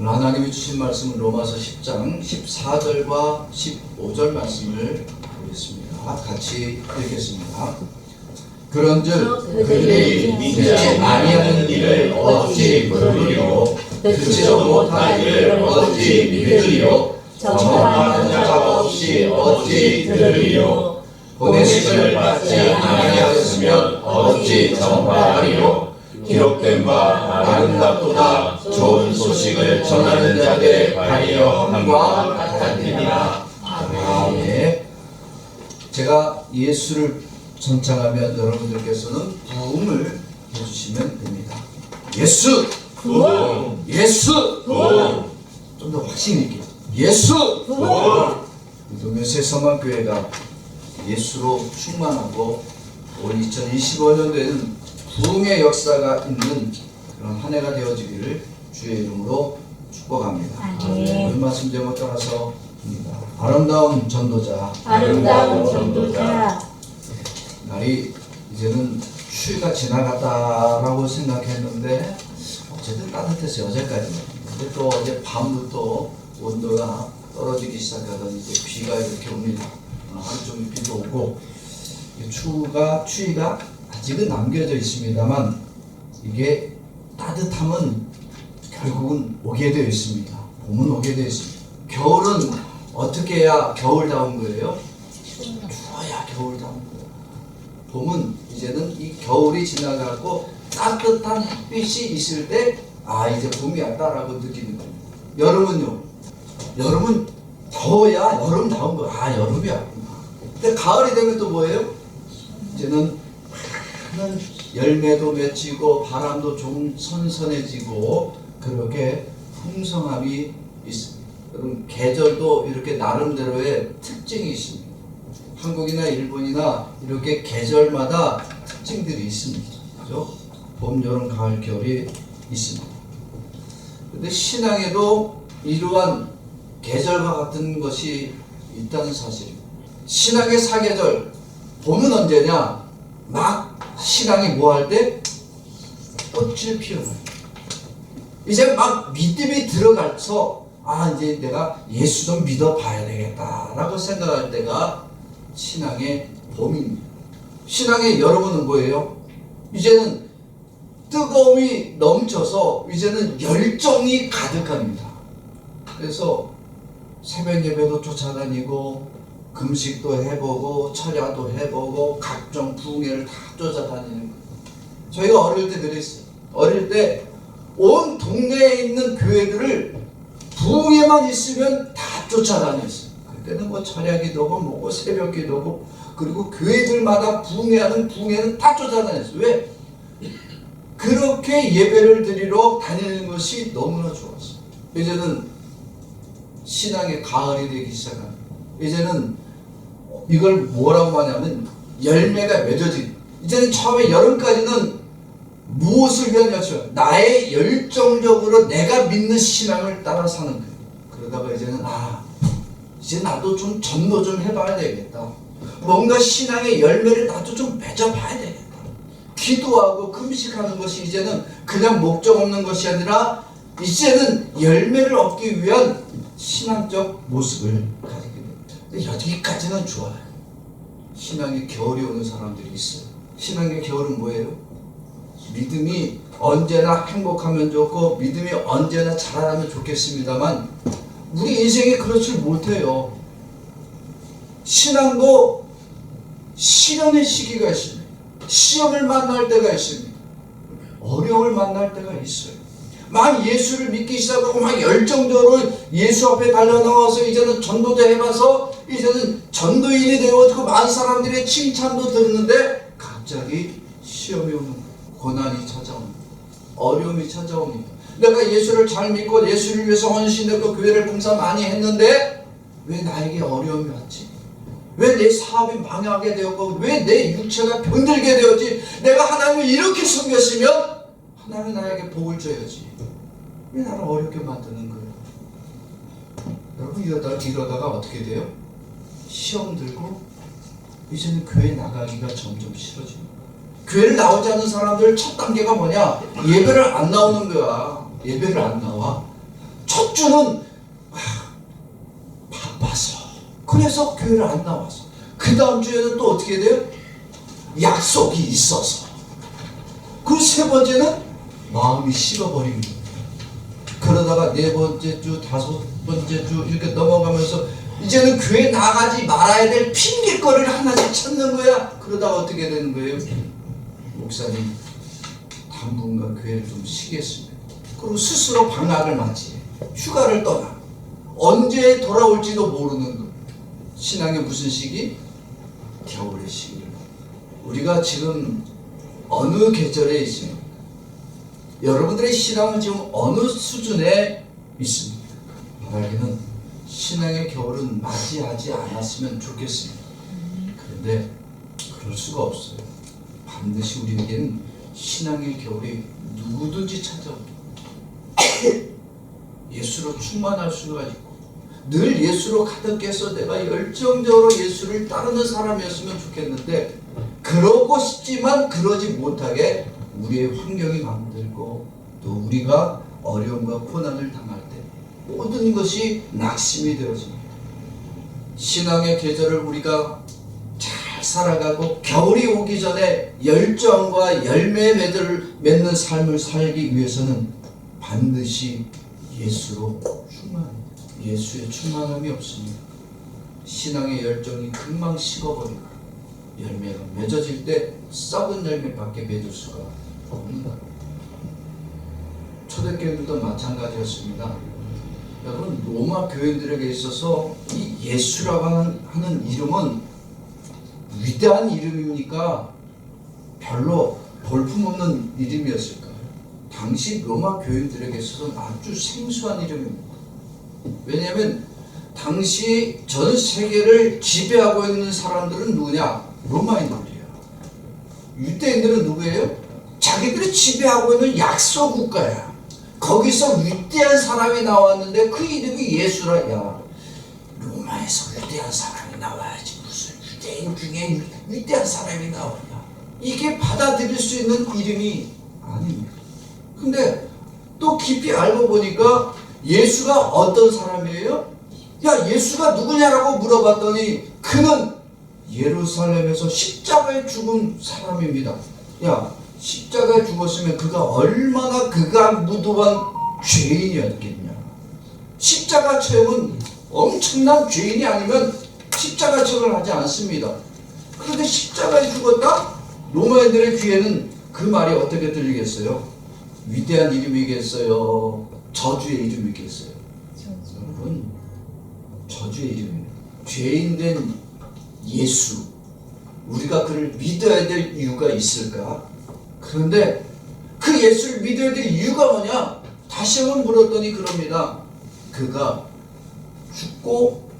하나님이 주신 말씀은 로마서 10장 14절과 15절 말씀을 보겠습니다. 같이 읽겠습니다. 그런즉 그들이 믿지 아니하는 일을 어찌 부르리요? 듣지도 못한 일을 어찌 믿으리요? 전파하는 자가 없이 어찌 들으리요? 보내심을 받지 아니하였으면 어찌 전파하리요? 기록된 바 아름답도다 좋은 소식을 전하는 자들의 발휘함과 같으니라. 아멘. 제가 예수를 전창하면 여러분들께서는 부흥을 해주시면 됩니다. 예수! 부흥! 예수! 부흥! 좀 더 확신 있게. 예수! 부흥! 동묘세 성만교회가 예수로 충만하고 올 2025년도에는 부흥의 역사가 있는 그런 한 해가 되어지기를 주의 이름으로 축복합니다. 오늘 말씀 제목 따라서 아름다운 전도자. 아름다운 전도자. 날이 이제는 추위가 지나갔다라고 생각했는데 어쨌든 따뜻했어요. 어제까지는. 근데 또 어제 밤부터 온도가 떨어지기 시작하더니 이제 비가 이렇게 옵니다. 하루 종일 비도 오고 추위가 아직은 남겨져 있습니다만 이게 따뜻함은 결국은 오게 되어 있습니다. 봄은 오게 되어 있습니다. 겨울은 어떻게 해야 겨울다운 거예요? 추워야 겨울다운 거예요. 봄은 이제는 이 겨울이 지나가고 따뜻한 햇빛이 있을 때 이제 봄이 왔다라고 느끼는 거예요. 여름은요? 여름은 더워야 여름다운 거예요. 여름이 왔구나. 근데 가을이 되면 또 뭐예요? 이제는 큰 열매도 맺히고 바람도 좀 선선해지고 그렇게 풍성함이 있습니다. 여러분 계절도 이렇게 나름대로의 특징이 있습니다. 한국이나 일본이나 이렇게 계절마다 특징들이 있습니다. 그죠? 봄, 여름, 가을, 겨울이 있습니다. 근데 신앙에도 이러한 계절과 같은 것이 있다는 사실입니다. 신앙의 사계절, 봄은 언제냐? 막 신앙이 뭐 할 때? 꽃을 피워요. 이제 막 믿음이 들어가서 이제 내가 예수 좀 믿어봐야 되겠다라고 생각할 때가 신앙의 봄입니다. 신앙의 여러분은 뭐예요? 이제는 뜨거움이 넘쳐서 이제는 열정이 가득합니다. 그래서 새벽 예배도 쫓아다니고 금식도 해보고 철야도 해보고 각종 부흥회를 다 쫓아다니는 거예요. 저희가 어릴 때 그랬어요. 어릴 때 온 동네에 있는 교회들을 부흥회만 있으면 다 쫓아다녔어요. 그때는 뭐 철야기도고 뭐고 새벽기도고 그리고 교회들마다 부흥회하는 부흥회는 다 쫓아다녔어요. 왜? 그렇게 예배를 드리러 다니는 것이 너무나 좋았어요. 이제는 신앙의 가을이 되기 시작합니다. 이제는 이걸 뭐라고 하냐면 열매가 맺어진. 이제는 처음에 여름까지는 무엇을 위한 열정? 나의 열정적으로 내가 믿는 신앙을 따라 사는 거예요. 그러다가 이제는 이제 나도 좀 전도 좀 해봐야 되겠다. 뭔가 신앙의 열매를 나도 좀 맺어봐야 되겠다. 기도하고 금식하는 것이 이제는 그냥 목적 없는 것이 아니라 이제는 열매를 얻기 위한 신앙적 모습을 가지게 됩니다. 근데 여기까지는 좋아요. 신앙의 겨울이 오는 사람들이 있어요. 신앙의 겨울은 뭐예요? 믿음이 언제나 행복하면 좋고 믿음이 언제나 자라나면 좋겠습니다만 우리 인생에 그렇지 못해요. 신앙도 시련의 시기가 있습니다. 시험을 만날 때가 있습니다. 어려움을 만날 때가 있어요. 막 예수를 믿기 시작하고 막 열정적으로 예수 앞에 달려나와서 이제는 전도도 해봐서 이제는 전도인이 되어가지고 많은 사람들의 칭찬도 듣는데 갑자기 시험이 오는 거예요. 고난이 찾아옵니다. 어려움이 찾아옵니다. 내가 예수를 잘 믿고 예수를 위해서 헌신되고 교회를 봉사 많이 했는데 왜 나에게 어려움이 왔지? 왜 내 사업이 망하게 되었고 왜 내 육체가 병들게 되었지? 내가 하나님을 이렇게 섬겼으면 하나님이 나에게 복을 줘야지. 왜 나를 어렵게 만드는 거예요? 여러분 이러다가 어떻게 돼요? 시험 들고 이제는 교회 나가기가 점점 싫어집니다. 교회를 나오지 않는 사람들 첫 단계가 뭐냐? 예배를 안 나오는 거야. 예배를 안 나와. 첫 주는 바빠서 그래서 교회를 안 나와서 그 다음 주에는 또 어떻게 돼요? 약속이 있어서 그 세 번째는 마음이 식어버리는 거예요. 그러다가 네 번째 주, 다섯 번째 주 이렇게 넘어가면서 이제는 교회 나가지 말아야 될 핑계거리를 하나씩 찾는 거야. 그러다가 어떻게 되는 거예요? 목사님 당분간 교회를 좀 쉬겠습니다. 그리고 스스로 방학을 맞이해. 휴가를 떠나. 언제 돌아올지도 모르는 거. 신앙의 무슨 시기? 겨울의 시기. 우리가 지금 어느 계절에 있습니까? 여러분들의 신앙은 지금 어느 수준에 있습니까? 바라기는 신앙의 겨울은 맞이하지 않았으면 좋겠습니다. 그런데 그럴 수가 없어요. 반드시 우리에게는 신앙의 겨울이 누구든지 찾아옵니다. 예수로 충만할 수가 있고 늘 예수로 가득해서 내가 열정적으로 예수를 따르는 사람이었으면 좋겠는데 그러고 싶지만 그러지 못하게 우리의 환경이 만들고 또 우리가 어려움과 고난을 당할 때 모든 것이 낙심이 되어집니다. 신앙의 계절을 우리가 잘 살아가고 겨울이 오기 전에 열정과 열매의 맺는 삶을 살기 위해서는 반드시 예수로 충만합니다. 예수의 충만함이 없습니다. 신앙의 열정이 금방 식어버리고 열매가 맺어질 때 썩은 열매밖에 맺을 수가 없는 거예요. 초대교회들도 마찬가지였습니다. 여러분 로마 교인들에게 있어서 이 예수라고 하는 이름은 위대한 이름입니까? 별로 볼품없는 이름이었을까요? 당시 로마 교인들에게 있어서는 아주 생소한 이름입니다. 왜냐하면 당시 전 세계를 지배하고 있는 사람들은 누구냐? 로마인들이에요. 유대인들은 누구예요? 자기들이 지배하고 있는 약소 국가야. 거기서 위대한 사람이 나왔는데 그 이름이 예수라. 야, 로마에서 위대한 사람이 나와야지 무슨 유대인 중에 위대한 사람이 나오냐. 이게 받아들일 수 있는 이름이 아닙니다. 근데 또 깊이 알고 보니까 예수가 어떤 사람이에요? 야, 예수가 누구냐라고 물어봤더니 그는 예루살렘에서 십자가에 죽은 사람입니다. 야, 십자가에 죽었으면 그가 얼마나 극악무도한 죄인이었겠냐. 십자가 체험은 엄청난 죄인이 아니면 십자가 체험을 하지 않습니다. 그런데 십자가에 죽었다? 로마인들의 귀에는 그 말이 어떻게 들리겠어요? 위대한 이름이겠어요? 저주의 이름이겠어요? 여러분, 저주의 이름입니다. 죄인된 예수, 우리가 그를 믿어야 될 이유가 있을까? 그런데 그 예수를 믿어야 될 이유가 뭐냐? 다시 한번 물었더니 그럽니다. 그가 죽고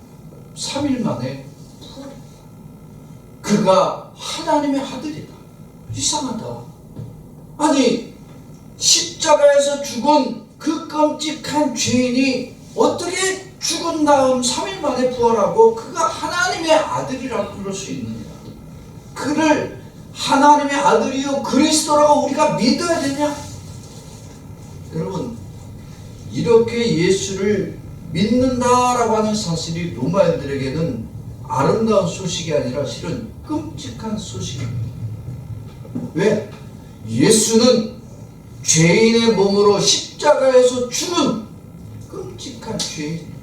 3일 만에 그가 하나님의 아들이다. 이상하다. 아니 십자가에서 죽은 그 끔찍한 죄인이 어떻게 죽은 다음 3일 만에 부활하고 그가 하나님의 아들이라고 부를 수 있느냐? 그를 하나님의 아들이요 그리스도라고 우리가 믿어야 되냐? 여러분, 이렇게 예수를 믿는다라고 하는 사실이 로마인들에게는 아름다운 소식이 아니라 실은 끔찍한 소식입니다. 왜? 예수는 죄인의 몸으로 십자가에서 죽은 끔찍한 죄인입니다.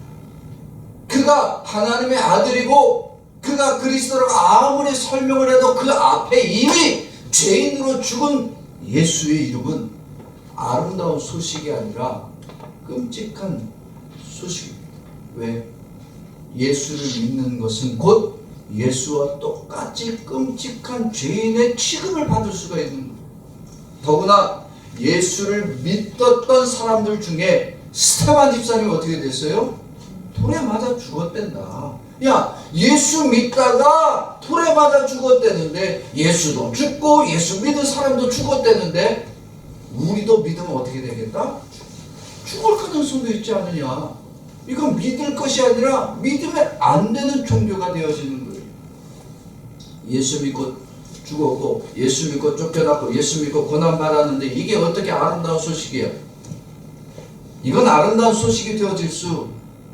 그가 하나님의 아들이고 그가 그리스도라고 아무리 설명을 해도 그 앞에 이미 죄인으로 죽은 예수의 이름은 아름다운 소식이 아니라 끔찍한 소식입니다. 왜? 예수를 믿는 것은 곧 예수와 똑같이 끔찍한 죄인의 취급을 받을 수가 있는 거예요. 더구나 예수를 믿었던 사람들 중에 스테반 집사님이 어떻게 됐어요? 돌에 맞아 죽었댄다. 야, 예수 믿다가 돌에 맞아 죽었대는데 예수도 죽고 예수 믿은 사람도 죽었대는데 우리도 믿으면 어떻게 되겠다? 죽을 가능성도 있지 않느냐. 이건 믿을 것이 아니라 믿으면 안 되는 종교가 되어지는 거예요. 예수 믿고 죽었고 예수 믿고 쫓겨났고 예수 믿고 고난받았는데 이게 어떻게 아름다운 소식이야? 이건 아름다운 소식이 되어질 수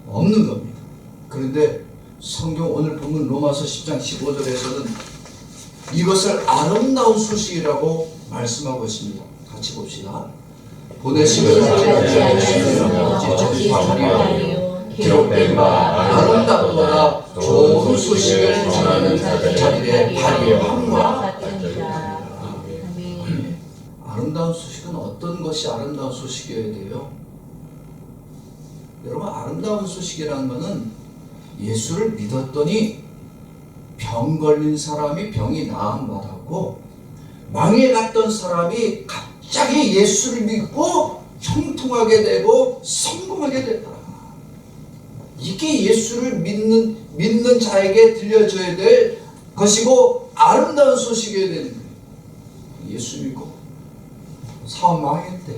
없는 겁니다. 그런데 성경 오늘 보면 로마서 10장 15절에서는 이것을 아름다운 소식이라고 말씀하고 있습니다. 같이 봅시다. 보내신 기록된 바 아름답도다 좋은 소식을 전하는 자들의 발이 황과 아름다운 소식은 어떤 것이 아름다운 소식이어야 돼요? 여러분, 아름다운 소식이라는 것은 예수를 믿었더니 병 걸린 사람이 병이 나음 받았고, 망해갔던 사람이 갑자기 예수를 믿고 형통하게 되고 성공하게 됐다. 이게 예수를 믿는 자에게 들려줘야 될 것이고 아름다운 소식이어야 되는 거예요. 예수 믿고 사업 망했대.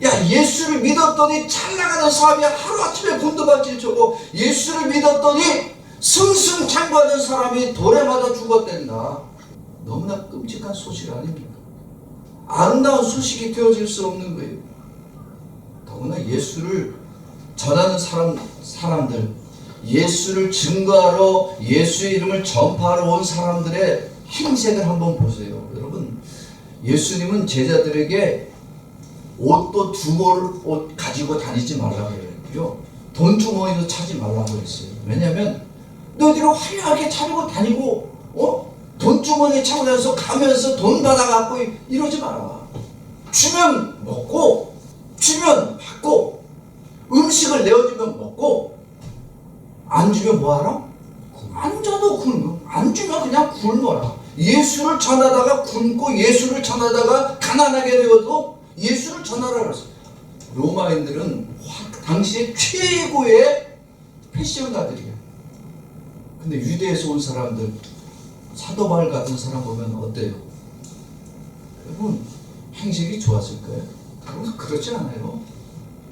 야, 예수를 믿었더니 잘 나가는 사람이 하루아침에 곤두박질 쳐고, 예수를 믿었더니 승승장구하는 사람이 돌에 맞아 죽었댄다. 너무나 끔찍한 소식 아닙니까? 아름다운 소식이 되어질 수 없는 거예요. 더구나 예수를 전하는 사람들, 예수를 증거하러 예수의 이름을 전파하러 온 사람들의 행색을 한번 보세요. 여러분, 예수님은 제자들에게 옷도 두 벌 옷 가지고 다니지 말라고 그랬고요. 돈주머니도 차지 말라고 했어요. 왜냐하면 너희들이 화려하게 차리고 다니고 돈주머니 차고 다녀서 가면서 돈 받아갖고 이러지 마라. 주면 먹고, 주면 받고, 음식을 내어주면 먹고, 안 주면 뭐하라? 안 줘도 굶어. 안 주면 그냥 굶어라. 예수를 전하다가 굶고 예수를 전하다가 가난하게 되어도 예수를 전하라 그랬어요. 로마인들은 당시의 최고의 패션가들이에요. 근데 유대에서 온 사람들, 사도 바울 같은 사람 보면 어때요? 여러분, 행색이 좋았을까요? 그렇지 않아요.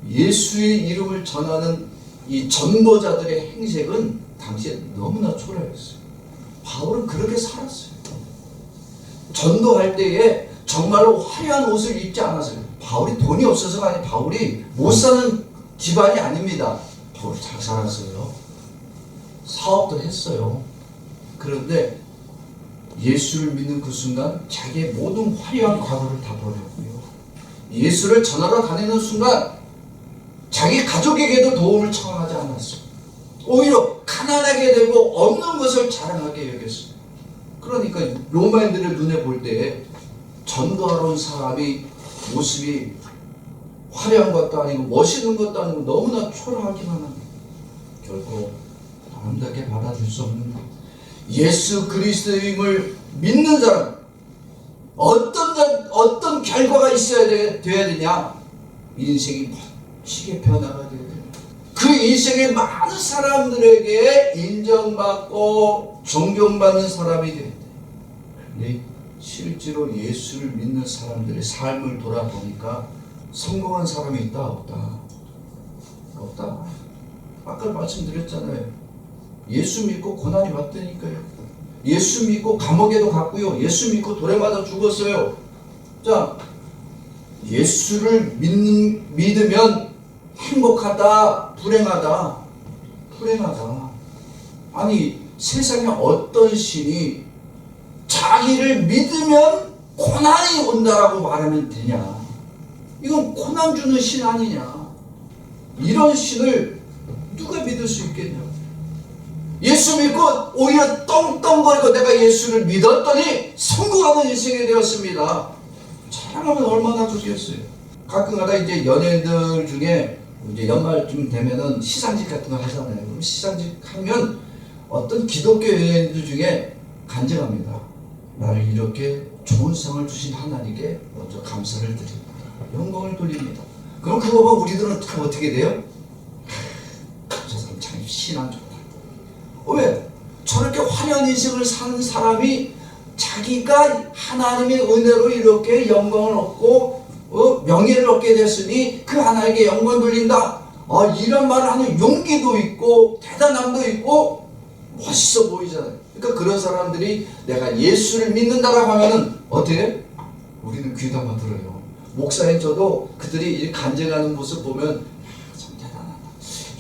예수의 이름을 전하는 이 전도자들의 행색은 당시에 너무나 초라했어요. 바울은 그렇게 살았어요. 전도할 때에 정말로 화려한 옷을 입지 않았어요. 바울이 돈이 없어서가 아니라 바울이 못 사는 집안이 아닙니다. 바울이 잘 살았어요. 사업도 했어요. 그런데 예수를 믿는 그 순간 자기의 모든 화려한 과거를 다 버렸고요. 예수를 전하러 다니는 순간 자기 가족에게도 도움을 청하지 않았어요. 오히려 가난하게 되고 없는 것을 자랑하게 여겼어요. 그러니까 로마인들의 눈에 볼 때 전도하러 온 사람이 모습이 화려한 것도 아니고 멋있는 것도 아니고 너무나 초라하기만 합니다. 결코 아름답게 받아줄 수 없는 것. 예수 그리스도임을 믿는 사람, 어떤 결과가 있어야 돼야 되냐? 인생이 멋지게 변화가 돼야 돼요. 그 인생의 많은 사람들에게 인정받고 존경받는 사람이 돼야 돼요. 근데 실제로 예수를 믿는 사람들의 삶을 돌아보니까 성공한 사람이 있다 없다? 없다. 아까 말씀드렸잖아요. 예수 믿고 고난이 왔다니까요. 예수 믿고 감옥에도 갔고요. 예수 믿고 돌에 맞아 죽었어요. 자, 예수를 믿으면 행복하다, 불행하다? 불행하다. 아니, 세상에 어떤 신이 자기를 믿으면 고난이 온다라고 말하면 되냐? 이건 고난 주는 신 아니냐? 이런 신을 누가 믿을 수 있겠냐? 예수 믿고 오히려 떵떵거리고 내가 예수를 믿었더니 성공하는 인생이 되었습니다. 자랑하면 얼마나 좋겠어요. 가끔가다 이제 연예인들 중에 이제 연말쯤 되면은 시상식 같은 거 하잖아요. 그럼 시상식 하면 어떤 기독교 연예인들 중에 간증합니다. 나를 이렇게 좋은 상을 주신 하나님께 먼저 감사를 드립니다. 영광을 돌립니다. 그럼 그거 보고 우리들은 참 어떻게 돼요? 저 사람 참 신한 좋다. 왜? 저렇게 화려한 인생을 사는 사람이 자기가 하나님의 은혜로 이렇게 영광을 얻고 명예를 얻게 됐으니 그 하나님께 영광 돌린다. 이런 말을 하는 용기도 있고 대단함도 있고 멋있어 보이잖아요. 그러니까 그런 사람들이 내가 예수를 믿는다라고 하면은 어떻게? 우리는 귀담아 들어요. 목사인 저도 그들이 간증하는 모습 보면 참 대단하다.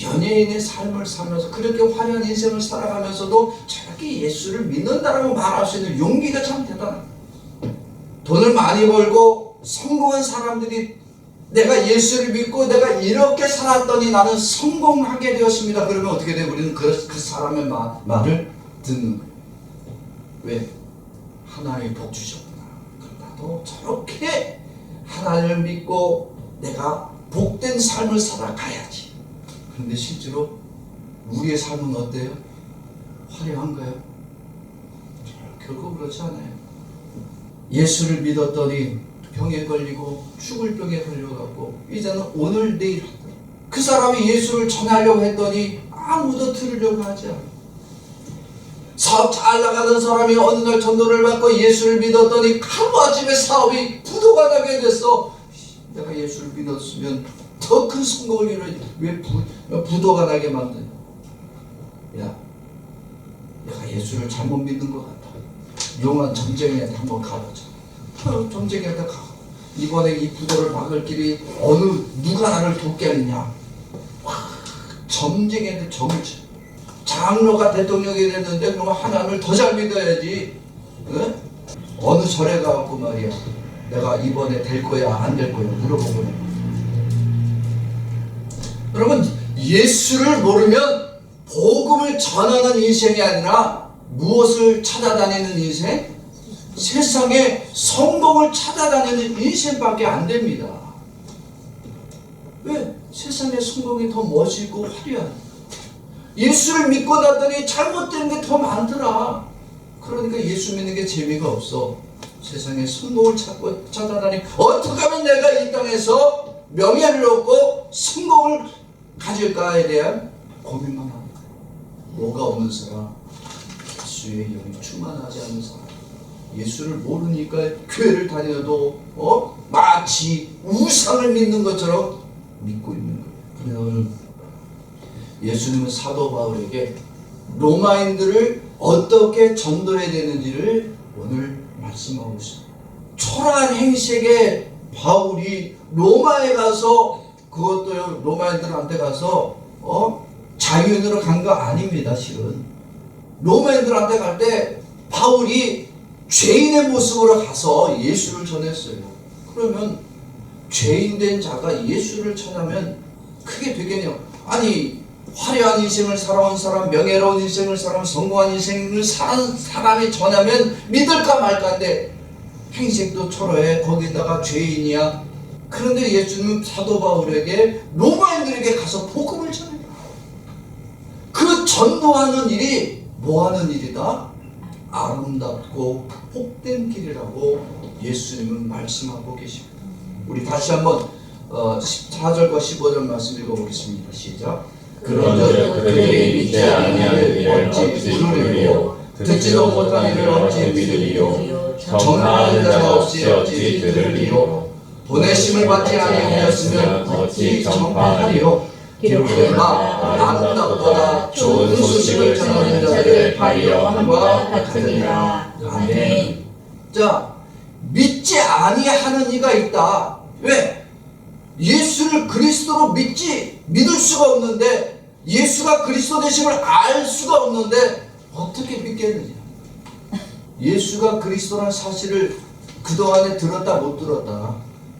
연예인의 삶을 살면서 그렇게 화려한 인생을 살아가면서도 저렇게 예수를 믿는다라고 말할 수 있는 용기가 참 대단하다. 돈을 많이 벌고 성공한 사람들이 내가 예수를 믿고 내가 이렇게 살았더니 나는 성공하게 되었습니다. 그러면 어떻게 돼? 우리는 그 사람의 말을 듣는 거예요. 왜? 하나님이 복 주셨구나. 그럼 나도 저렇게 하나님을 믿고 내가 복된 삶을 살아가야지. 그런데 실제로 우리의 삶은 어때요? 화려한가요? 결국 그렇지 않아요. 예수를 믿었더니 병에 걸리고 죽을 병에 걸려가고 이제는 오늘 내일 하더라. 그 사람이 예수를 전하려고 했더니 아무도 들으려고 하지 않아. 사업 잘 나가던 사람이 어느 날 전도를 받고 예수를 믿었더니 하루아침에 사업이 부도가 나게 됐어. 내가 예수를 믿었으면 더 큰 성공을 이루지 왜 부도가 나게 만드냐. 야, 내가 예수를 잘못 믿는 것 같아. 용한 점쟁이한테 한번 가보자. 점쟁이한테 가. 이번에 이 부도를 막을 길이 누가 나를 돕겠느냐. 점쟁이한테 점을 쳐. 장로가 대통령이 됐는데 그러면 하나님을 더 잘 믿어야지. 응? 어느 절에 가갖고 말이야. 내가 이번에 될 거야 안 될 거야 물어보고. 여러분 예수를 모르면 복음을 전하는 인생이 아니라 무엇을 찾아다니는 인생? 세상에 성공을 찾아다니는 인생밖에 안 됩니다. 왜? 세상의 성공이 더 멋지고 화려한. 예수를 믿고 나더니 잘못된 게 더 많더라. 그러니까 예수 믿는 게 재미가 없어. 세상에 성공을 찾아다니 어떻게 하면 내가 이 땅에서 명예를 얻고 성공을 가질까에 대한 고민만 합니다. 뭐가 없는 사람? 예수의 영이 충만하지 않는 사람. 예수를 모르니까 교회를 다녀도 마치 우상을 믿는 것처럼 믿고 있는 거예요. 오늘 예수님은 사도 바울에게 로마인들을 어떻게 전도해야 되는지를 오늘 말씀하고 있습니다. 초라한 행색에 바울이 로마에 가서 그것도 로마인들한테 가서 자유인으로 간 거 아닙니다. 실은 로마인들한테 갈 때 바울이 죄인의 모습으로 가서 예수를 전했어요. 그러면 죄인된 자가 예수를 전하면 그게 되겠냐. 아니 화려한 인생을 살아온 사람, 명예로운 인생을 살아온 성공한 인생을 사는 사람이 전하면 믿을까 말까인데 행색도 초라해. 거기다가 죄인이야. 그런데 예수님은 사도 바울에게 로마인들에게 가서 복음을 전해요. 그 전도하는 일이 뭐하는 일이다? 아름답고 복된 길이라고 예수님은 말씀하고 계십니다. 우리 다시 한번 14절과 15절 말씀 읽어보겠습니다. 시작. 그런즉 그들이 믿지 아니하는 일을 어찌 부르리요 듣지도 못한 일을 어찌 믿으리요 전하는 자가 없이 어찌 들으리요 보내심을 받지 아니하였으면 어찌 전파하리요. 기록된 바 아름답보다 좋은 소식을 전하는 자들의 발이여 함과 같으니라. 아멘. 자, 믿지 아니하는 이가 있다. 왜? 예수를 그리스도로 믿을 수가 없는데, 예수가 그리스도 되심을 알 수가 없는데 어떻게 믿겠느냐. 예수가 그리스도라는 사실을 그동안에 들었다 못 들었다.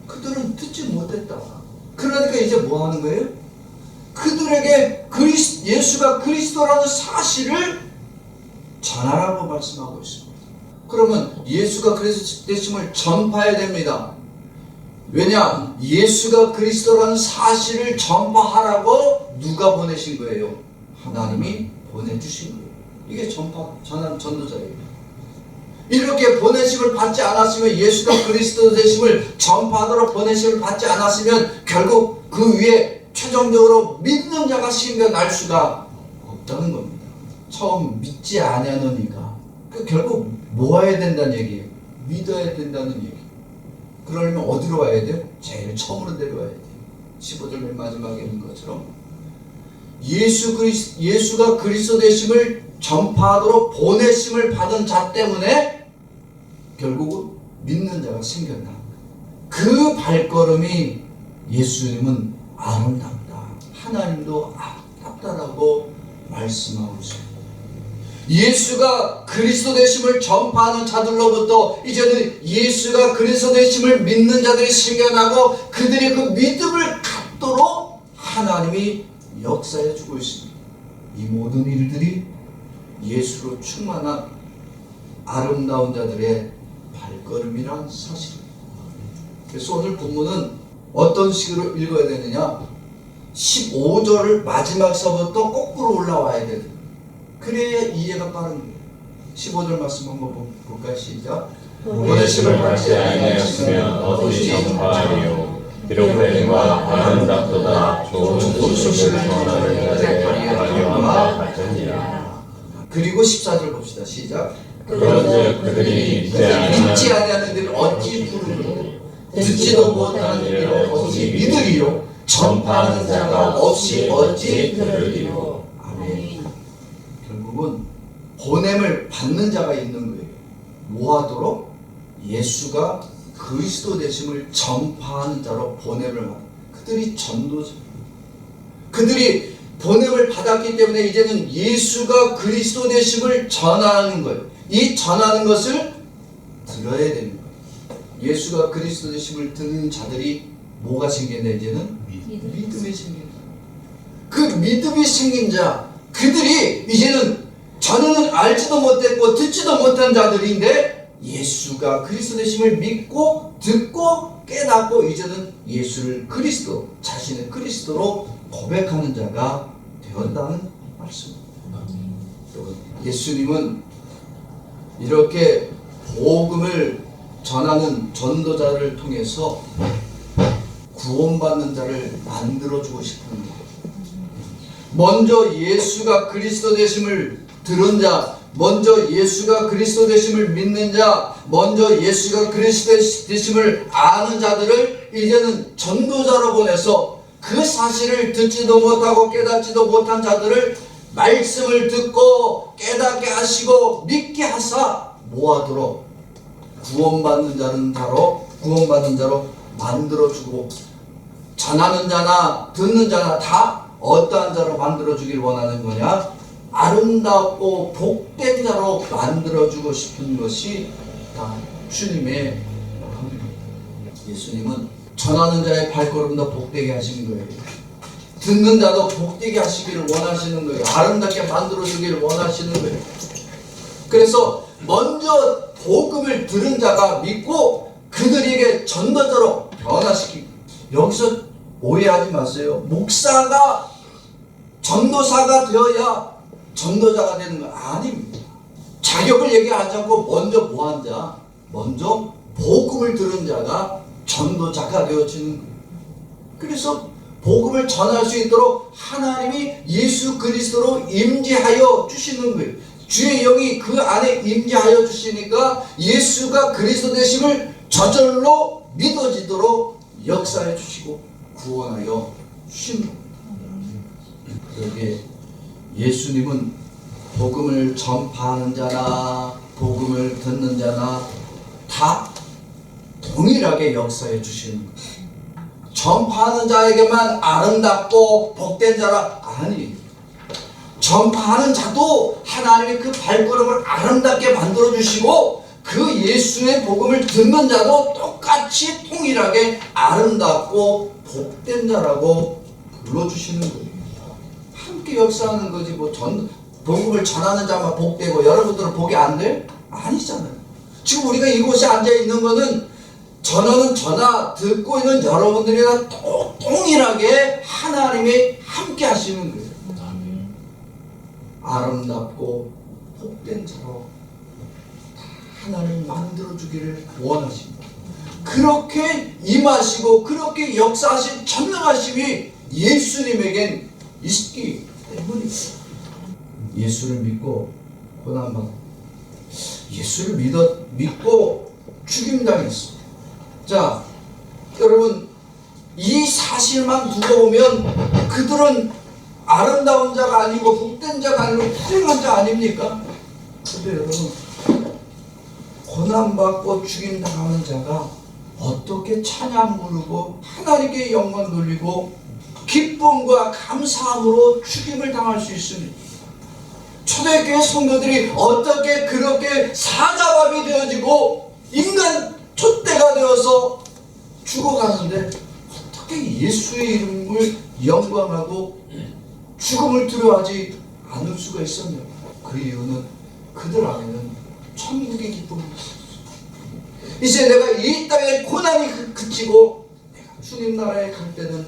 그들은 듣지 못했다. 그러니까 이제 뭐 하는 거예요? 그들에게 예수가 그리스도라는 사실을 전하라고 말씀하고 있습니다. 그러면 예수가 그리스도 되심을 전파해야 됩니다. 왜냐? 예수가 그리스도라는 사실을 전파하라고 누가 보내신 거예요? 하나님이 보내주신 거예요. 이게 전도자예요. 이렇게 보내심을 받지 않았으면, 예수가 그리스도 되심을 전파하도록 보내심을 받지 않았으면 결국 그 위에 최종적으로 믿는 자가 생겨날 수가 없다는 겁니다. 처음 믿지 아니하는 이가 결국 모아야 된다는 얘기예요. 믿어야 된다는 얘기. 그러려면 어디로 와야 돼요? 제일 처음으로 내려와야 돼요. 15절 맨 마지막에 있는 것처럼 예수가 그리스도 되심을 전파하도록 보내심을 받은 자 때문에 결국은 믿는 자가 생겨나. 그 그 발걸음이 예수님은 아름답다. 하나님도 아름답다라고 말씀하고 있습니다. 예수가 그리스도 되심을 전파하는 자들로부터 이제는 예수가 그리스도 되심을 믿는 자들이 생겨나고 그들이 그 믿음을 갖도록 하나님이 역사해 주고 있습니다. 이 모든 일들이 예수로 충만한 아름다운 자들의 발걸음이란 사실입니다. 그래서 오늘 본문은 어떤 식으로 읽어야 되느냐, 15절을 마지막서부터 거꾸로 올라와야 됩니다. 그래야 이해가 빠른 거예요. 15절 말씀 한번 볼까요? 시작. 보내심을 받지 아니하였으면 어찌 전파하리요. 비록 내림과 아름답도다 좋은 소식을 전하는 자의 발걸음과 같으니라. 그리고 14절 봅시다. 시작. 그런즉 그들이 믿지 아니하는 이들을 어찌 부르리요. 듣지도 못하는 이들을 어찌 믿으리요. 전파하는 자가 없이 어찌 들으리요. 아멘. 결국은 보냄을 받는 자가 있는 거예요. 뭐하도록? 예수가 그리스도 되심을 전파하는 자로 보냄을 받는, 그들이 전도자. 그들이 보냄을 받았기 때문에 이제는 예수가 그리스도 되심을 전하는 거예요. 이 전하는 것을 들어야 되는 거예요. 예수가 그리스도 되심을 듣는 자들이 뭐가 생긴다? 이제는 믿음이 생긴다. 그 믿음이 생긴 자, 그들이 이제는 전에는 알지도 못했고 듣지도 못한 자들인데 예수가 그리스도 되심을 믿고 듣고 깨닫고 이제는 예수를 그리스도, 자신의 그리스도로 고백하는 자가 되었다는 말씀입니다. 예수님은 이렇게 복음을 전하는 전도자를 통해서 구원받는 자를 만들어주고 싶은 거예요. 먼저 예수가 그리스도 되심을 들은 자, 먼저 예수가 그리스도 되심을 믿는 자, 먼저 예수가 그리스도 되심을 아는 자들을 이제는 전도자로 보내서 그 사실을 듣지도 못하고 깨닫지도 못한 자들을 말씀을 듣고 깨닫게 하시고 믿게 하사 뭐하도록 구원받는 자로 만들어주고, 전하는 자나 듣는 자나 다 어떠한 자로 만들어주길 원하는 거냐? 아름답고 복된 자로 만들어주고 싶은 것이 다 주님의 마음입니다. 예수님은 전하는 자의 발걸음도 복되게 하시는 거예요. 듣는 자도 복되게 하시기를 원하시는 거예요. 아름답게 만들어주기를 원하시는 거예요. 그래서 먼저 복음을 들은 자가 믿고 그들에게 전도자로 변화시키고, 여기서 오해하지 마세요. 목사가 전도사가 되어야 전도자가 되는 거 아닙니다. 자격을 얘기하지 않고 먼저 뭐한 자, 먼저 복음을 들은 자가 전도자가 되어지는 거예요. 그래서 복음을 전할 수 있도록 하나님이 예수 그리스도로 임재하여 주시는 거예요. 주의 영이 그 안에 임재하여 주시니까 예수가 그리스도 되심을 저절로 믿어지도록 역사해 주시고 구원하여 주십니다. 그러기에 예수님은 복음을 전파하는 자나 복음을 듣는 자나 다 동일하게 역사해 주시는 거예요. 전파하는 자에게만 아름답고 복된 자라 아니, 전파하는 자도 하나님이 그 발걸음을 아름답게 만들어 주시고 그 예수의 복음을 듣는 자도 똑같이 통일하게 아름답고 복된 자라고 불러주시는 거예요. 함께 역사하는 거지 뭐 복음을 전하는 자만 복되고 여러분들은 복이 안 돼? 아니잖아요. 지금 우리가 이곳에 앉아 있는 거는 전하는 저나 듣고 있는 여러분들이랑 동일하게 하나님이 함께 하시는 거예요. 아름답고 복된 자로 하나님 만들어주기를 원하십니다. 그렇게 임하시고 그렇게 역사하신 전능하심이 예수님에겐 있기 때문입니다. 예수를 믿고 고난받고 예수를 믿고 죽임당했어. 자, 여러분 이 사실만 두고 보면 그들은 아름다운 자가 아니고 복된 자가 아니고 불행한 자 아닙니까? 근데 여러분 고난받고 죽임당하는 자가 어떻게 찬양 부르고 하나님께 영광 돌리고 기쁨과 감사함으로 죽임을 당할 수 있습니까? 초대교회 성도들이 어떻게 그렇게 사자밥이 되어지고 인간 촛대가 되어서 죽어가는데 어떻게 예수의 이름을 영광하고 죽음을 두려워하지 않을 수가 있었냐? 그 이유는 그들 안에는 천국의 기쁨이 있었어요. 이제 내가 이 땅의 고난이 그치고 내가 주님 나라에 갈 때는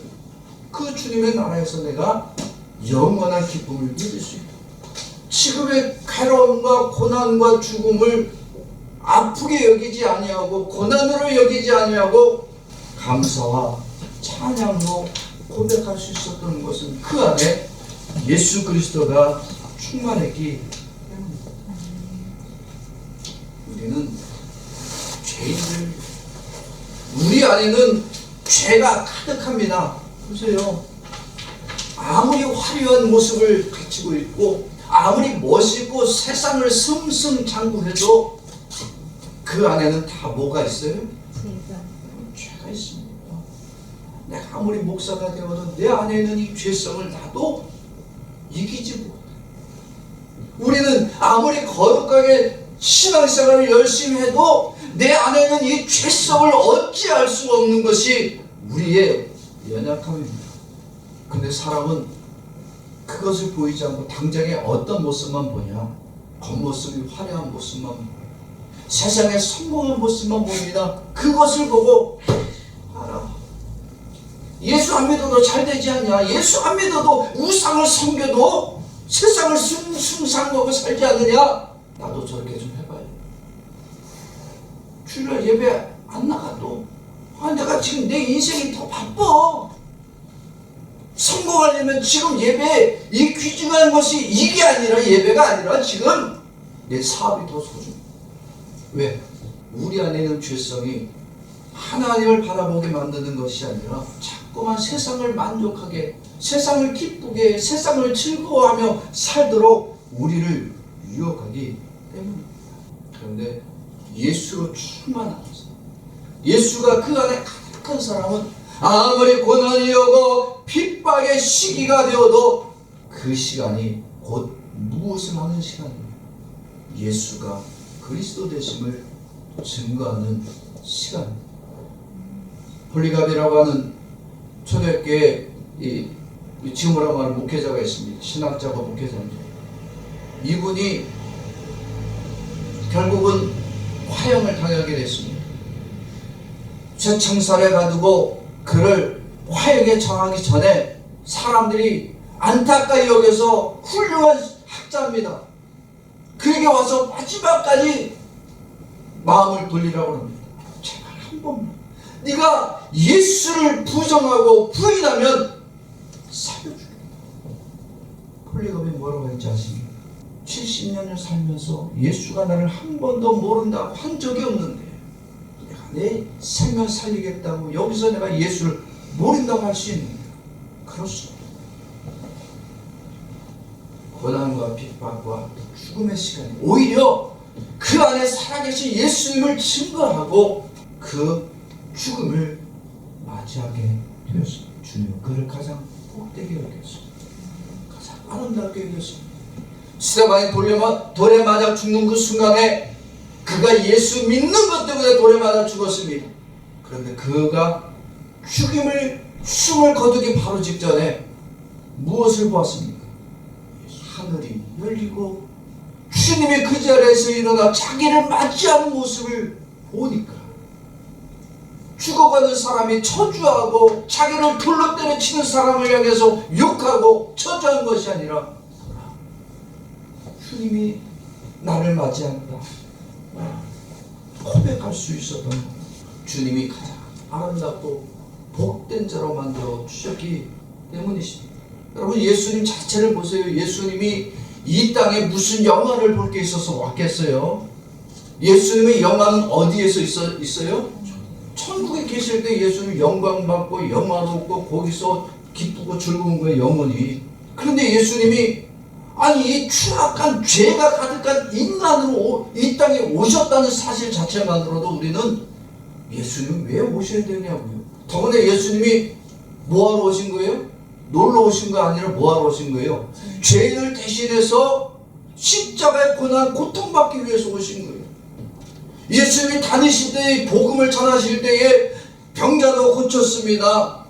그 주님의 나라에서 내가 영원한 기쁨을 누릴 수 있다. 지금의 괴로움과 고난과 죽음을 아프게 여기지 아니하고 고난으로 여기지 아니하고 감사와 찬양으로 고백할 수 있었던 것은 그 안에 예수 그리스도가 충만했기 때문입니다. 우리는 죄인들, 우리 안에는 죄가 가득합니다. 보세요. 아무리 화려한 모습을 갖추고 있고 아무리 멋있고 세상을 승승장구해도 그 안에는 다 뭐가 있어요? 죄가 있습니다. 내가 아무리 목사가 되어도 내 안에 있는 이 죄성을 나도 이기지 못해. 우리는 아무리 거룩하게 신앙생활을 열심히 해도 내 안에 있는 이 죄성을 어찌할 수가 없는 것이 우리의 연약함입니다. 근데 사람은 그것을 보이지 않고 당장의 어떤 모습만 보냐? 겉모습이 화려한 모습만 보냐? 세상의 성공한 모습만 보입니다. 그것을 보고 알아. 예수 안 믿어도 잘 되지 않냐? 예수 안 믿어도 우상을 섬겨도 세상을 숭상하고 살지 않느냐? 나도 저렇게 좀 해봐요. 주일날 예배 안 나가도 내가 지금 내 인생이 더 바빠. 성공하려면 지금 예배 이 귀중한 것이 이게 아니라 예배가 아니라 지금 내 사업이 더 소중해. 왜? 우리 안에 있는 죄성이 하나님을 바라보게 만드는 것이 아니라 자꾸만 세상을 만족하게, 세상을 기쁘게, 세상을 즐거워하며 살도록 우리를 유혹하기 때문입니다. 그런데 예수로 충만한 예수가 그 안에 가득한 사람은 아무리 고난이 오고 핍박의 시기가 되어도 그 시간이 곧 무엇을 하는 시간입니다. 예수가 그리스도 되심을 증거하는 시간입니다. 폴리갑이라고 하는 초대교회 지금으로 말하는 목회자가 있습니다. 신학자가 목회자입니다. 이분이 결국은 화형을 당하게 됐습니다. 쇠창살에 가두고 그를 화형에 처하기 전에 사람들이 안타까이 여겨서 훌륭한 학자입니다. 그에게 와서 마지막까지 마음을 돌리라고 합니다. 제발 한 번만 네가 예수를 부정하고 부인하면 살려주겠다. 폴리갑이 뭐라고 했지 아십니까? 70년을 살면서 예수가 나를 한 번도 모른다고 한 적이 없는데 내가 내 생명 살리겠다고 여기서 내가 예수를 모른다고 할 수 있는가? 그렇습니다. 고난과 핍박과 죽음의 시간이 오히려 그 안에 살아계신 예수님을 증거하고 그 죽음을 맞이하게 되었습니다. 주님은 그를 가장 복되게 여겼습니다. 가장 아름답게 여겼습니다. 스데반이 돌에 맞아 죽는 그 순간에 그가 예수 믿는 것 때문에 돌에 맞아 죽었습니다. 그런데 그가 숨을 거두기 바로 직전에 무엇을 보았습니까? 하늘이 열리고 주님이 그 자리에서 일어나 자기를 맞이하는 모습을 보니까 죽어가는 사람이 저주하고 자기를 돌로 때려치는 사람을 향해서 욕하고 저주한 것이 아니라 주님이 나를 맞이한다 고백할 수 있었던 것. 주님이 가장 아름답고 복된 자로 만들어 주셨기 때문이십니다. 여러분 예수님 자체를 보세요. 예수님이 이 땅에 무슨 영화를 볼 게 있어서 왔겠어요? 예수님의 영화는 어디에서 있어요? 천국에 계실 때 예수님 영광 받고 영화롭고 거기서 기쁘고 즐거운 거예요 영원히. 그런데 예수님이 아니 이 추악한 죄가 가득한 인간으로 이 땅에 오셨다는 사실 자체만으로도 우리는 예수님 왜 오셔야 되냐고요. 더구나 예수님이 뭐하러 오신 거예요? 놀러 오신 거 아니라 뭐하러 오신 거예요? 죄인을 대신해서 십자가의 고난, 고통받기 위해서 오신 거예요. 예수님이 다니실 때, 복음을 전하실 때에 병자도 고쳤습니다.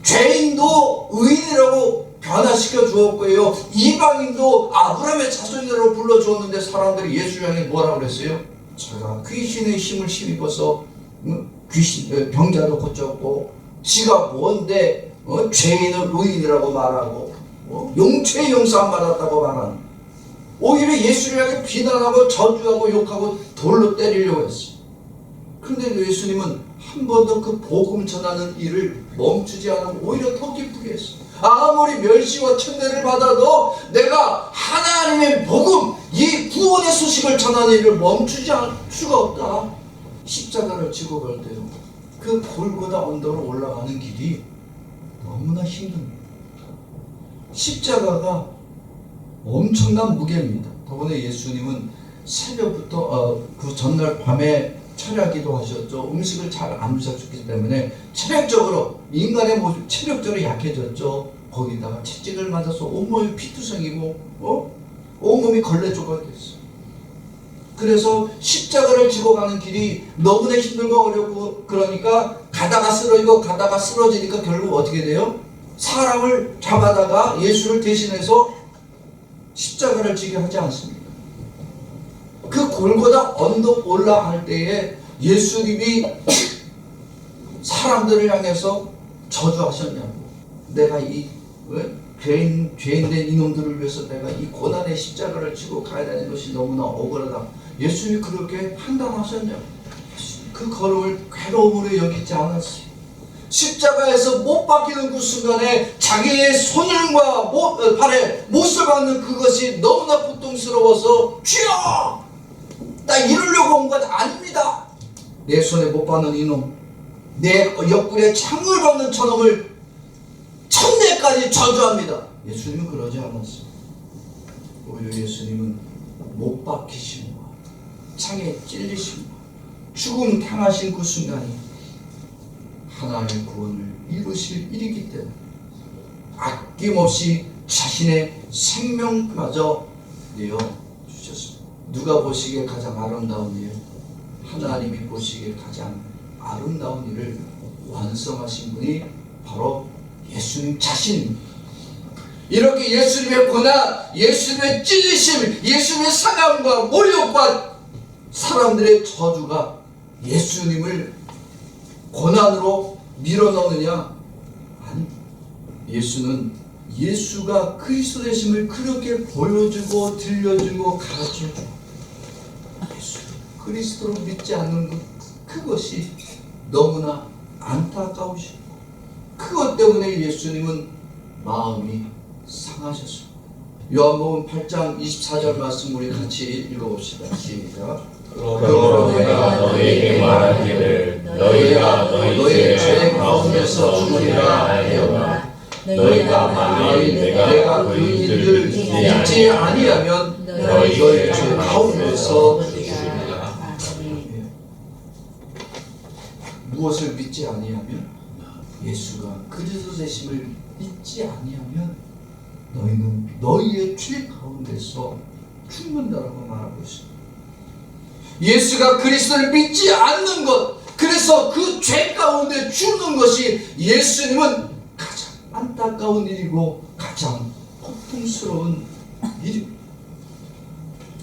죄인도 의인이라고 변화시켜 주었고요. 이방인도 아브라함의 자손이라고 불러주었는데 사람들이 예수를 향해 뭐라고 그랬어요? 제가 귀신의 힘을 힘입어서 병자도 고쳤고 지가 뭔데 죄인을 의인이라고 말하고 용죄 용서함 받았다고 말하는, 오히려 예수를 향해 비난하고 저주하고 욕하고 돌로 때리려고 했어요. 그런데 예수님은 한 번도 그 복음 전하는 일을 멈추지 않고 오히려 더 기쁘게 했어요. 아무리 멸시와 천대를 받아도 내가 하나님의 복음, 이 구원의 소식을 전하는 일을 멈추지 않을 수가 없다. 십자가를 지고 갈 때요, 그 골고다 언덕으로 올라가는 길이 너무나 힘듭니다. 십자가가 엄청난 무게입니다. 더구나 예수님은 새벽부터 그 전날 밤에 철야기도 하셨죠. 음식을 잘 안 드셨기 때문에 체력적으로, 인간의 모습 체력적으로 약해졌죠. 거기다가 채찍을 맞아서 온몸이 피투성이고 온몸이 걸레조각 됐어요. 그래서 십자가를 지고 가는 길이 너무나 힘들고 어렵고, 그러니까 가다가 쓰러지고 가다가 쓰러지니까 결국 어떻게 돼요? 사람을 잡아다가 예수를 대신해서 십자가를 지게 하지 않습니까? 그 골고다 언덕 올라갈 때에 예수님이 사람들을 향해서 저주하셨냐고. 내가 이 죄인된 이놈들을 위해서 내가 이 고난의 십자가를 지고 가야 되는 것이 너무나 억울하다. 예수님이 그렇게 판단하셨냐고. 그 걸음을 괴로움으로 여기지 않았어요. 십자가에서 못 박히는 그 순간에 자기의 손과 발에 못을 박는 그것이 너무나 고통스러워서 주여! 나 이러려고 온 것 아닙니다. 내 손에 못 박는 이놈, 내 옆구리에 창을 박는 저놈을 천대까지 저주합니다. 예수님은 그러지 않았어요. 오히려 예수님은 못 박히심과 창에 찔리심과 죽음 당하신 그 순간이 하나님의 구원을 이루실 일이기 때문에 아낌없이 자신의 생명마저 내어 주셨습니다. 누가 보시기에 가장 아름다운 일, 하나님이 보시기에 가장 아름다운 일을 완성하신 분이 바로 예수님 자신입니다. 이렇게 예수님의 고난, 예수님의 찔리심, 예수님의 사랑과 모욕과 사람들의 저주가 예수님을 고난으로 밀어넣느냐? 아니, 예수가 그리스도 되심을 그렇게 보여주고 들려주고 가르쳐주고, 예수 그리스도로 믿지 않는 그것이 너무나 안타까우시고, 그것 때문에 예수님은 마음이 상하셨습니다. 요한복음 8장 24절 말씀 우리 같이 읽어봅시다. 시작. 그러므로 내가 너희에게 말하기를 너희가 너희 죄 가운데서 죽으리라 하였나. 너희가 만일 내가 그 일을 믿지 아니하면 너희 죄 가운데서 죽으리라. 무엇을 믿지 아니하면? 예수가 그리스도 되심을 믿지 아니하면 너희는 너희의 죄 가운데서 죽는다라고 말하고 있습니다. 예수가 그리스도를 믿지 않는 것, 그래서 그 죄 가운데 죽는 것이 예수님은 가장 안타까운 일이고 가장 고통스러운 일입니다.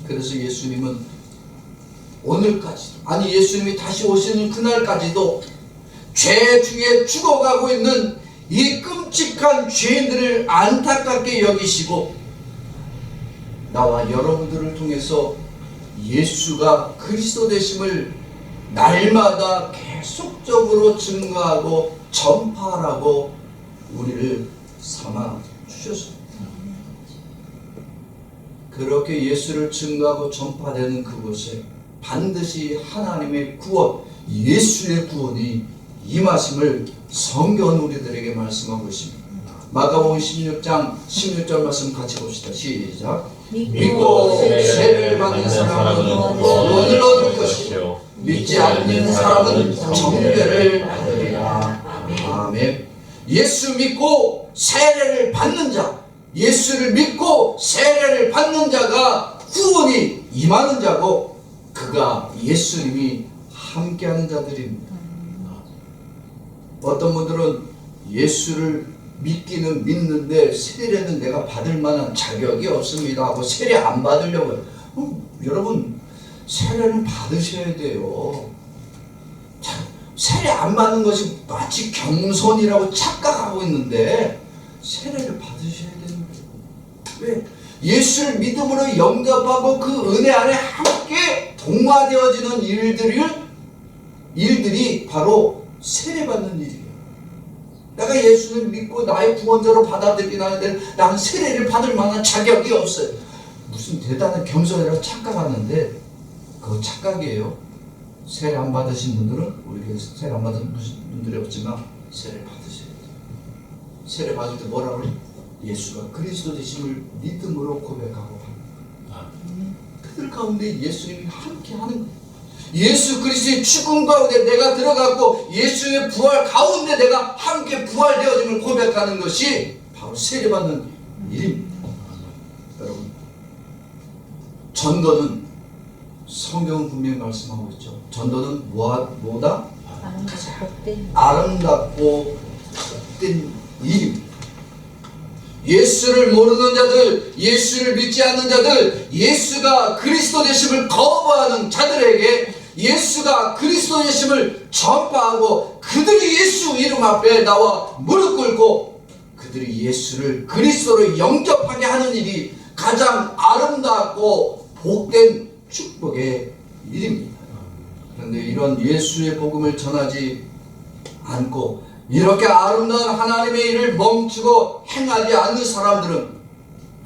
그래서 예수님은 오늘까지도, 아니 예수님이 다시 오시는 그날까지도 죄 중에 죽어가고 있는 이 끔찍한 죄인들을 안타깝게 여기시고, 나와 여러분들을 통해서 예수가 그리스도 되심을 날마다 계속적으로 증거하고 전파하라고 우리를 삼아 주셨습니다. 그렇게 예수를 증거하고 전파되는 그곳에 반드시 하나님의 구원, 예수의 구원이 임하심을 성경은 우리들에게 말씀하고 있습니다. 마가복음 16장 16절 말씀 같이 봅시다. 시작. 믿고 세례를 받는 사람은 구원을 얻을 것이요 믿지 않는 사람은 정죄를 받으리라. 아멘. 예수 믿고 세례를 받는 자, 예수를 믿고 세례를 받는 자가 구원이 임하는 자고, 그가 예수님이 함께하는 자들입니다. 어떤 분들은 예수를 믿기는 믿는데 세례는 내가 받을 만한 자격이 없습니다 하고 세례 안 받으려고 해요. 여러분, 세례는 받으셔야 돼요. 세례 안 받는 것이 마치 겸손이라고 착각하고 있는데 세례를 받으셔야 되는 거예요. 왜? 예수를 믿음으로 영접하고 그 은혜 안에 함께 동화되어지는 일들이 바로 세례받는 일이에요. 내가 예수를 믿고 나의 구원자로 받아들이긴 하는데 나는 세례를 받을 만한 자격이 없어요. 무슨 대단한 겸손이라고 착각하는데 그거 착각이에요. 세례 안 받으신 분들은, 우리 교회에서 세례 안 받은 분들이 없지만 세례 받으셔야 돼요. 세례 받을 때 뭐라고 해요? 예수가 그리스도 되심을 믿음으로 고백하고 합니다. 그들 가운데 예수님이 함께하는 거예요. 예수 그리스도의 죽음 가운데 내가 들어갔고 예수의 부활 가운데 내가 함께 부활되어짐을 고백하는 것이 바로 세례받는 일입니다. 여러분, 전도는 성경은 분명히 말씀하고 있죠. 전도는 뭐다? 아름답고 복된 일입니다. 예수를 모르는 자들, 예수를 믿지 않는 자들, 예수가 그리스도 되심을 거부하는 자들에게 예수가 그리스도 되심을 전파하고 그들이 예수 이름 앞에 나와 무릎 꿇고 그들이 예수를 그리스도로 영접하게 하는 일이 가장 아름답고 복된 축복의 일입니다. 그런데 이런 예수의 복음을 전하지 않고 이렇게 아름다운 하나님의 일을 멈추고 행하지 않는 사람들은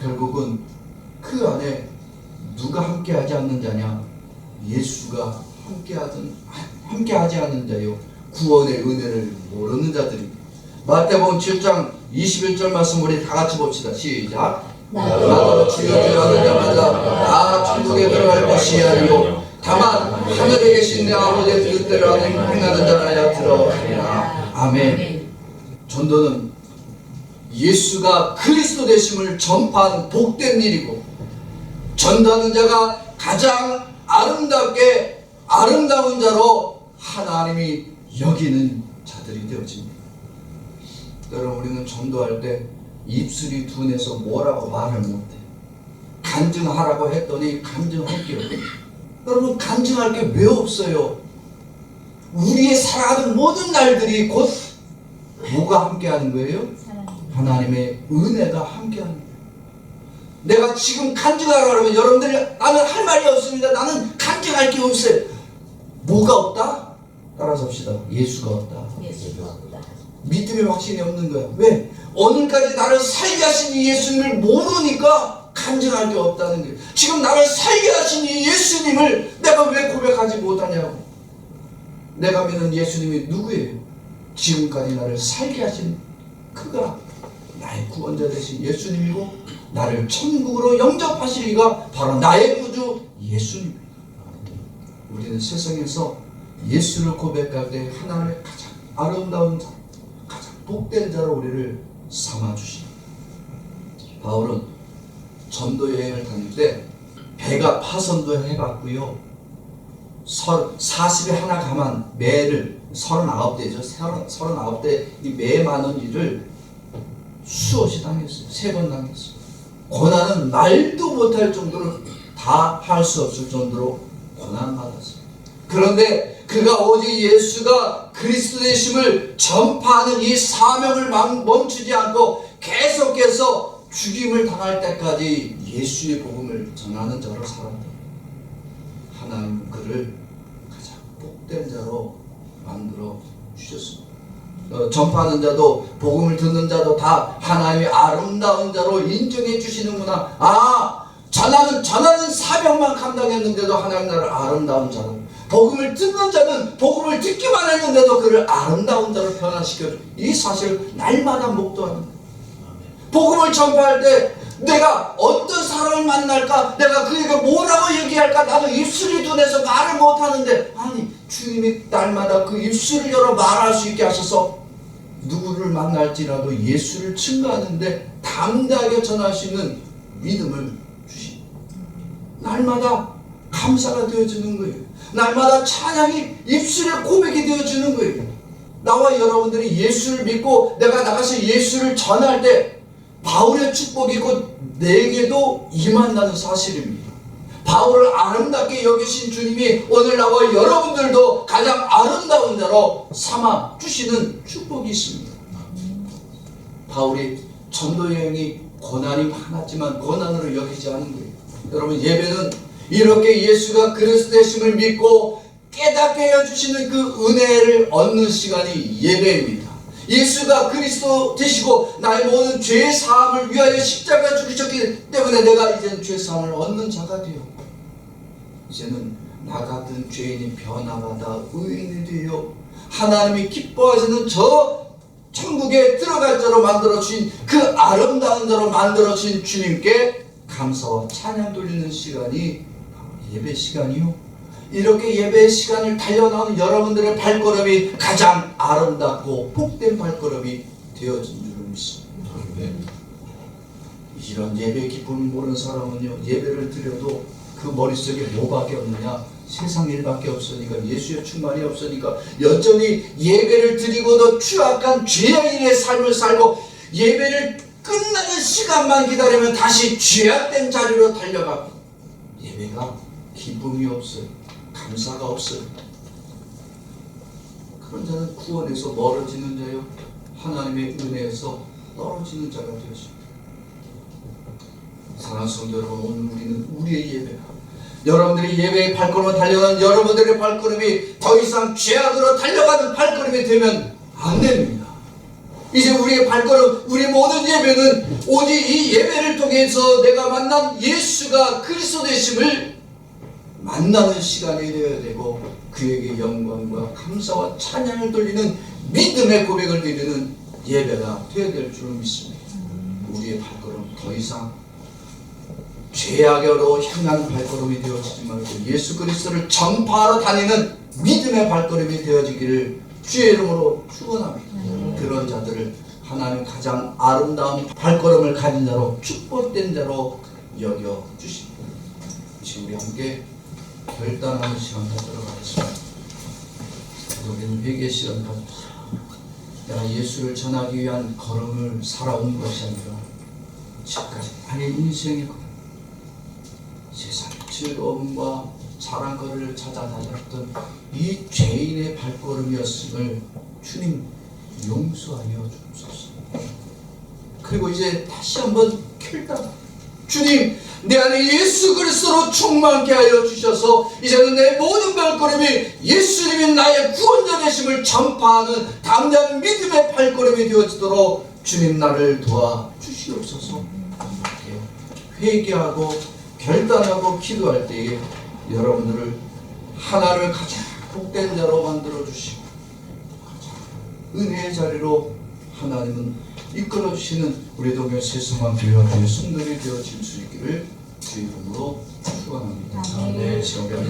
결국은 그 안에 누가 함께하지 않는 자냐? 예수가 함께하지 않는 자요, 구원의 은혜를 모르는 자들입니다. 마태복음 7장 21절 말씀 우리 다 같이 봅시다. 시작. 나도 주여 주여 하는 자마다 다 천국에 들어갈 것이 아니요 다만 하늘에 계신 내 아버지의 뜻대로 행하는 자라야 들어가리라. 아멘. 전도는 예수가 그리스도 되심을 전파하는 복된 일이고, 전도하는 자가 가장 아름다운 자로 하나님이 여기는 자들이 되어집니다. 여러분, 우리는 전도할 때 입술이 둔해서 뭐라고 말을 못해. 간증하라고 했더니 간증할 게 없어요. 여러분, 간증할 게 왜 없어요? 우리의 살아가는 모든 날들이 곧 뭐가 함께하는 거예요? 하나님의 은혜가 함께하는 거예요. 내가 지금 간증하라고 하면 여러분들이 나는 할 말이 없습니다. 나는 간증할 게 없어요. 뭐가 없다? 따라서 합시다. 예수가 없다. 믿음의 확신이 없는 거야. 왜? 오늘까지 나를 살게 하신 이 예수님을 모르니까 간증할 게 없다는 거예요. 지금 나를 살게 하신 이 예수님을 내가 왜 고백하지 못하냐고. 내가 믿는 예수님이 누구예요? 지금까지 나를 살게 하신 그가 나의 구원자 되신 예수님이고, 나를 천국으로 영접하실 이가 바로 나의 구주 예수님입니다. 우리는 세상에서 예수를 고백할 때 하나님의 가장 아름다운 자, 가장 복된 자로 우리를 삼아주십니다. 바울은 전도 여행을 다닐 때 배가 파선도 해봤고요, 40에 하나 가만 매를 39대죠. 39대 이 매 많은 일을 수없이 당했어요. 3번 당했어요. 고난은 말도 못할 정도로 다 할 수 없을 정도로 고난 받았어요. 그런데 그가 오직 예수가 그리스도 되심을 전파하는 이 사명을 멈추지 않고 계속해서 죽임을 당할 때까지 예수의 복음을 전하는 자로 살았다. 하나님은 그를 가장 복된 자로 만들어 주셨습니다. 전파하는 자도 복음을 듣는 자도 다 하나님의 아름다운 자로 인정해 주시는구나. 전하는 사명만 감당했는데도 하나님 나를 아름다운 자로, 복음을 듣는 자는 복음을 듣기만 했는데도 그를 아름다운 자로 변화시켜줘. 이 사실을 날마다 목도하는 거예요. 복음을 전파할 때 내가 어떤 사람을 만날까? 내가 그에게 뭐라고 얘기할까? 나도 입술이 둔해서 말을 못하는데, 아니 주님이 날마다 그 입술을 열어 말할 수 있게 하셔서 누구를 만날지라도 예수를 증거하는데 담대하게 전할 수 있는 믿음을 주시. 날마다 감사가 되어지는 거예요. 날마다 찬양이 입술의 고백이 되어지는 거예요. 나와 여러분들이 예수를 믿고 내가 나가서 예수를 전할 때 바울의 축복이 곧 내게도 임한다는 사실입니다. 바울을 아름답게 여기신 주님이 오늘 나와 여러분들도 가장 아름다운 자로 삼아 주시는 축복이 있습니다. 바울이 전도 여행이 고난이 많았지만 고난으로 여기지 않은 거예요. 여러분, 예배는 이렇게 예수가 그리스도 되심을 믿고 깨닫게 해주시는 그 은혜를 얻는 시간이 예배입니다. 예수가 그리스도 되시고 나의 모든 죄의 사함을 위하여 십자가에 죽으셨기 때문에 내가 이제는 죄 사함을 얻는 자가 되어 이제는 나 같은 죄인이 변화받아 의인이 되어 하나님이 기뻐하시는 저 천국에 들어갈 자로 만들어주신 그 아름다운 자로 만들어주신 주님께 감사와 찬양 돌리는 시간이 예배 시간이요. 이렇게 예배의 시간을 달려나오는 여러분들의 발걸음이 가장 아름답고 복된 발걸음이 되어진 줄을 믿습니다. 이런 예배의 기쁨을 모르는 사람은요, 예배를 드려도 그 머릿속에 뭐밖에 없느냐? 세상 일밖에 없으니까, 예수의 충만이 없으니까 여전히 예배를 드리고도 추악한 죄인의 삶을 살고 예배를 끝나는 시간만 기다리면 다시 죄악된 자리로 달려가고 예배가 기쁨이 없어요. 감사가 없어요. 그런 자는 구원에서 멀어지는 자요, 하나님의 은혜에서 떨어지는 자가 되었습니다. 사랑하는 성도 여러분, 오늘 우리는 우리의 예배가, 여러분들이 예배의 발걸음을 달려가는 여러분들의 발걸음이 더 이상 죄악으로 달려가는 발걸음이 되면 안 됩니다. 이제 우리의 발걸음, 우리 모든 예배는 오직 이 예배를 통해서 내가 만난 예수가 그리스도 되심을 만나는 시간이 되어야 되고, 그에게 영광과 감사와 찬양을 돌리는 믿음의 고백을 드리는 예배가 되어야 될 줄 믿습니다. 우리의 발걸음 더 이상 죄악으로 향하는 발걸음이 되어지지 말고 예수 그리스도를 전파하러 다니는 믿음의 발걸음이 되어지기를 주의 이름으로 축원합니다. 그런 자들을 하나님 가장 아름다운 발걸음을 가진 자로, 축복된 자로 여겨 주십니다. 이제 우리 함께 결단하는 시간 갖도록 하겠습니다. 우리는 회개 시간 가집시다. 내가 예수를 전하기 위한 걸음을 살아온 것이 아니라 지금까지 나의 인생의 걸음, 세상의 즐거움과 자랑거리를 찾아 다녔던 이 죄인의 발걸음이었음을 주님 용서하여 주옵소서. 그리고 이제 다시 한번 결단, 주님 내 안에 예수 그리스도로 충만케 하여 주셔서 이제는 내 모든 발걸음이 예수님이 나의 구원자 되심을 전파하는 담대한 믿음의 발걸음이 되어지도록 주님 나를 도와 주시옵소서. 회개하고 결단하고 기도할 때에 여러분들을 하나님을 가장 복된 자로 만들어 주시고 은혜의 자리로 하나님은 이끌어 주시는 우리 동교 세수만 교회와 교회 성도들이 되어질 수 있기를 주의 이름으로 축원합니다. 아멘. 지금